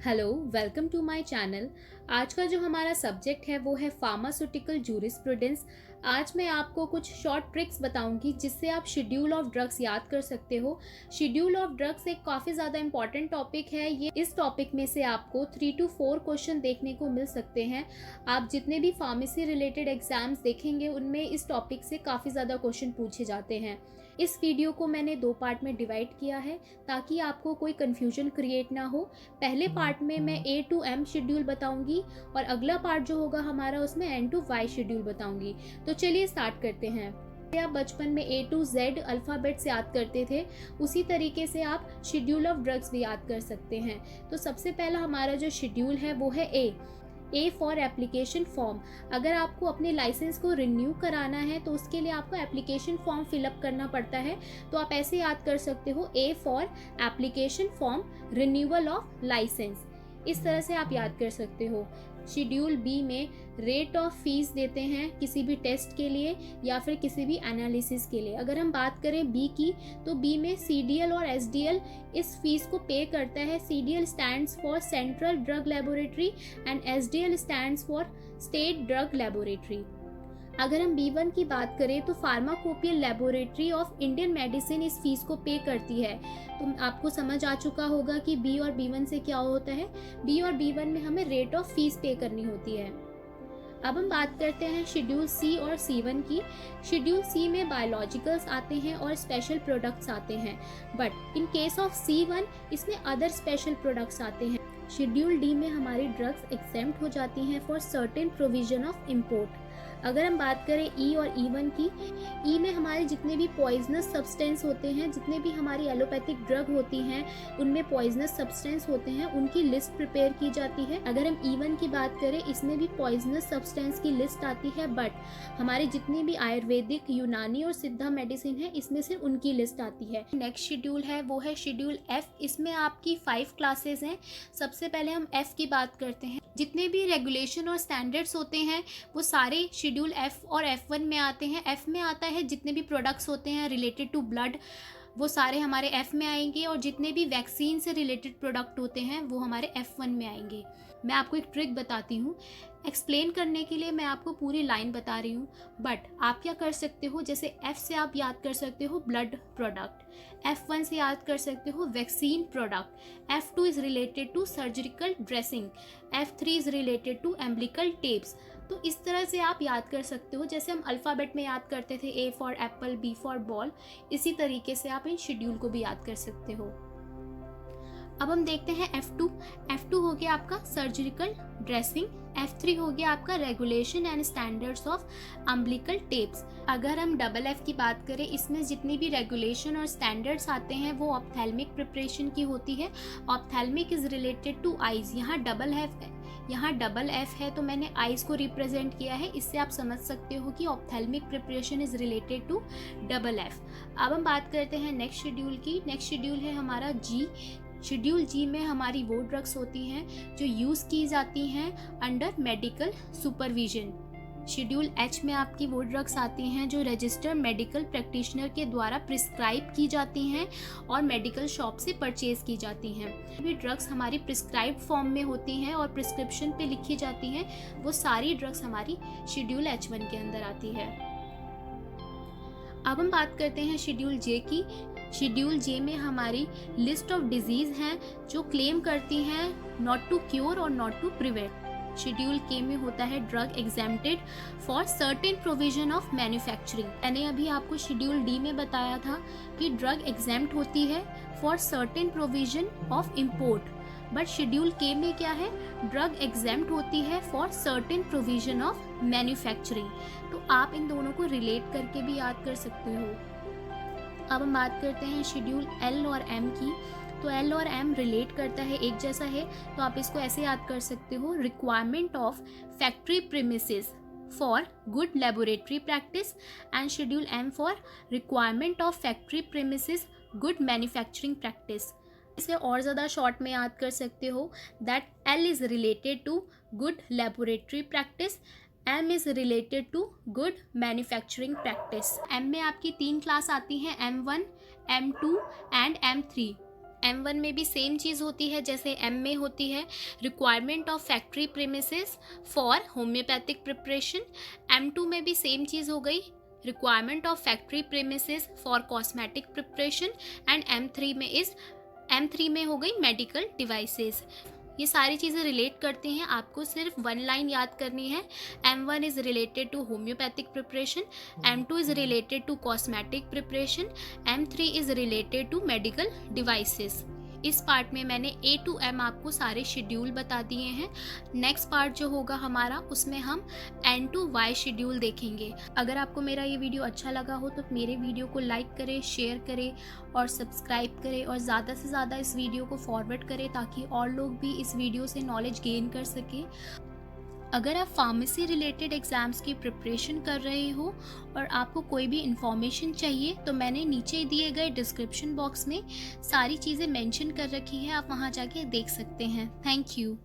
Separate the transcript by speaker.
Speaker 1: Hello, welcome to my channel. आज का जो हमारा सब्जेक्ट है वो है फार्मास्यूटिकल जूरिस्प्रूडेंस। आज मैं आपको कुछ शॉर्ट ट्रिक्स बताऊंगी जिससे आप शेड्यूल ऑफ ड्रग्स याद कर सकते हो। शेड्यूल ऑफ ड्रग्स एक काफ़ी ज़्यादा इंपॉर्टेंट टॉपिक है। ये इस टॉपिक में से आपको 3 to 4 क्वेश्चन देखने को मिल सकते हैं। आप जितने भी फार्मेसी रिलेटेड एग्जाम्स देखेंगे उनमें इस टॉपिक से काफ़ी ज़्यादा क्वेश्चन पूछे जाते हैं। इस वीडियो को मैंने 2 पार्ट में डिवाइड किया है ताकि आपको कोई कन्फ्यूजन क्रिएट ना हो। पहले पार्ट में मैं A to M शेड्यूल बताऊंगी और अगला पार्ट जो होगा हमारा उसमें N to Y शेड्यूल बताऊंगी। तो चलिए स्टार्ट करते हैं। आप बचपन में A to Z अल्फ़ाबेट से याद करते थे, उसी तरीके से आप शेड्यूल ऑफ ड्रग्स भी याद कर सकते हैं। तो सबसे पहला हमारा जो शेड्यूल है वो है ए फॉर एप्लीकेशन फॉर्म। अगर आपको अपने लाइसेंस को रिन्यू कराना है तो उसके लिए आपको एप्लीकेशन फॉर्म फिलअप करना पड़ता है। तो आप ऐसे याद कर सकते हो A for application form renewal of licence. इस तरह से आप याद कर सकते हो। शेड्यूल बी में रेट ऑफ फीस देते हैं किसी भी टेस्ट के लिए या फिर किसी भी एनालिसिस के लिए। अगर हम बात करें बी की तो बी में CDL और SDL इस फीस को पे करता है। CDL stands for central drug laboratory and SDL stands for state drug laboratory. अगर हम B1 की बात करें तो pharmacopoeial laboratory of Indian medicine इस फीस को पे करती है। तो आपको समझ आ चुका होगा कि B और B1 से क्या होता है। B और B1 में हमें रेट ऑफ फीस पे करनी होती है। अब हम बात करते हैं शेड्यूल C और C1 की। शेड्यूल C में बायोलॉजिकल्स आते हैं और स्पेशल प्रोडक्ट्स आते हैं, but in case of C1 इसमें अदर स्पेशल प्रोडक्ट्स आते हैं। शेड्यूल D में हमारी ड्रग्स एग्जेम्प्ट हो जाती हैं for certain provision of import. अगर हम बात करें E और E1 की, E में हमारे जितने भी पॉइजनस सब्सटेंस होते हैं, जितने भी हमारी एलोपैथिक ड्रग होती हैं उनमें पॉइजनस सब्सटेंस होते हैं, उनकी लिस्ट प्रिपेयर की जाती है। अगर हम E1 की बात करें इसमें भी पॉइजनस सब्सटेंस की लिस्ट आती है, बट हमारी जितनी भी आयुर्वेदिक, यूनानी और सिद्धा मेडिसिन है इसमें सिर्फ उनकी लिस्ट आती है। नेक्स्ट शेड्यूल है वो है शेड्यूल F। इसमें आपकी 5 क्लासेस हैं। सबसे पहले हम F की बात करते हैं। जितने भी रेगुलेशन और स्टैंडर्ड्स होते हैं वो सारे शेड्यूल F और F1 में आते हैं। F में आता है जितने भी प्रोडक्ट्स होते हैं रिलेटेड टू ब्लड, वो सारे हमारे F में आएंगे, और जितने भी वैक्सीन से रिलेटेड प्रोडक्ट होते हैं वो हमारे F1 में आएंगे। मैं आपको एक ट्रिक बताती हूँ। एक्सप्लेन करने के लिए मैं आपको पूरी लाइन बता रही हूँ, बट आप क्या कर सकते हो, जैसे F से आप याद कर सकते हो ब्लड प्रोडक्ट, F1 से याद कर सकते हो vaccine product, F2 is related to surgical dressing, F3 is related to umbilical tapes. तो इस तरह से आप याद कर सकते हो। जैसे हम अल्फ़ाबेट में याद करते थे A for Apple, B for ball, इसी तरीके से आप इन शेड्यूल को भी याद कर सकते हो। अब हम देखते हैं F2 हो गया आपका सर्जिकल ड्रेसिंग, F3 हो गया आपका regulation and standards of umbilical tapes. अगर हम F की बात करें इसमें जितनी भी रेगुलेशन और स्टैंडर्ड्स आते हैं वो ऑप्थेल्मिक प्रिपरेशन की होती है। Ophthalmic is related to eyes. यहाँ डबल F है तो मैंने आइज को रिप्रेजेंट किया है। इससे आप समझ सकते हो कि ophthalmic preparation is related to F। अब हम बात करते हैं नेक्स्ट शेड्यूल की। नेक्स्ट शेड्यूल है हमारा G। शेड्यूल G में हमारी वो ड्रग्स होती हैं जो यूज़ की जाती हैं under medical supervision. Schedule H में आपकी वो ड्रग्स आती हैं जो रजिस्टर्ड मेडिकल प्रैक्टिशनर के द्वारा प्रिस्क्राइब की जाती हैं और मेडिकल शॉप से परचेज की जाती हैं। भी ड्रग्स हमारी प्रिस्क्राइब फॉर्म में होती हैं और प्रिस्क्रिप्शन पे लिखी जाती हैं, वो सारी ड्रग्स हमारी शेड्यूल H1 के अंदर आती है। अब हम बात करते हैं शेड्यूल J की। शेड्यूल J में हमारी लिस्ट ऑफ डिजीज़ हैं जो क्लेम करती हैं नॉट टू क्योर और not to prevent. Schedule K में होता है drug exempted for certain provision of manufacturing. मैंने अभी आपको शेड्यूल D में बताया था कि ड्रग एग्जेम्प्ट होती है for certain provision of import, but schedule K में क्या है, ड्रग एग्जेम्प्ट होती है for certain provision of manufacturing. तो आप इन दोनों को रिलेट करके भी याद कर सकते हो। अब हम बात करते हैं शेड्यूल L और M की। तो L और M रिलेट करता है, एक जैसा है, तो आप इसको ऐसे याद कर सकते हो। Requirement of factory premises for good laboratory practice and schedule M for requirement of factory premises good manufacturing practice. इसे और ज़्यादा शॉर्ट में याद कर सकते हो that L is related to good laboratory practice, M is related to good manufacturing practice. M में आपकी 3 क्लास आती हैं, M1, M2 and M3। M1 में भी सेम चीज़ होती है जैसे M में होती है, requirement of factory premises for homeopathic preparation. M2 में भी सेम चीज़ हो गई, requirement of factory premises for cosmetic preparation. And M3 में हो गई मेडिकल डिवाइसेस। ये सारी चीज़ें रिलेट करती हैं, आपको सिर्फ वन लाइन याद करनी है। M1 is related to homeopathic preparation, M2 is related to cosmetic preparation, M3 is related to medical devices. इस पार्ट में मैंने A to M आपको सारे शेड्यूल बता दिए हैं। नेक्स्ट पार्ट जो होगा हमारा, उसमें हम N to Y शेड्यूल देखेंगे। अगर आपको मेरा ये वीडियो अच्छा लगा हो तो मेरे वीडियो को लाइक करें, शेयर करें और सब्सक्राइब करें, और ज़्यादा से ज़्यादा इस वीडियो को फॉरवर्ड करें ताकि और लोग भी इस वीडियो से नॉलेज गेन कर सकें। अगर आप फार्मेसी रिलेटेड एग्ज़ाम्स की प्रिपरेशन कर रहे हो और आपको कोई भी इन्फॉर्मेशन चाहिए तो मैंने नीचे दिए गए डिस्क्रिप्शन बॉक्स में सारी चीज़ें मेंशन कर रखी है, आप वहाँ जाके देख सकते हैं। Thank you.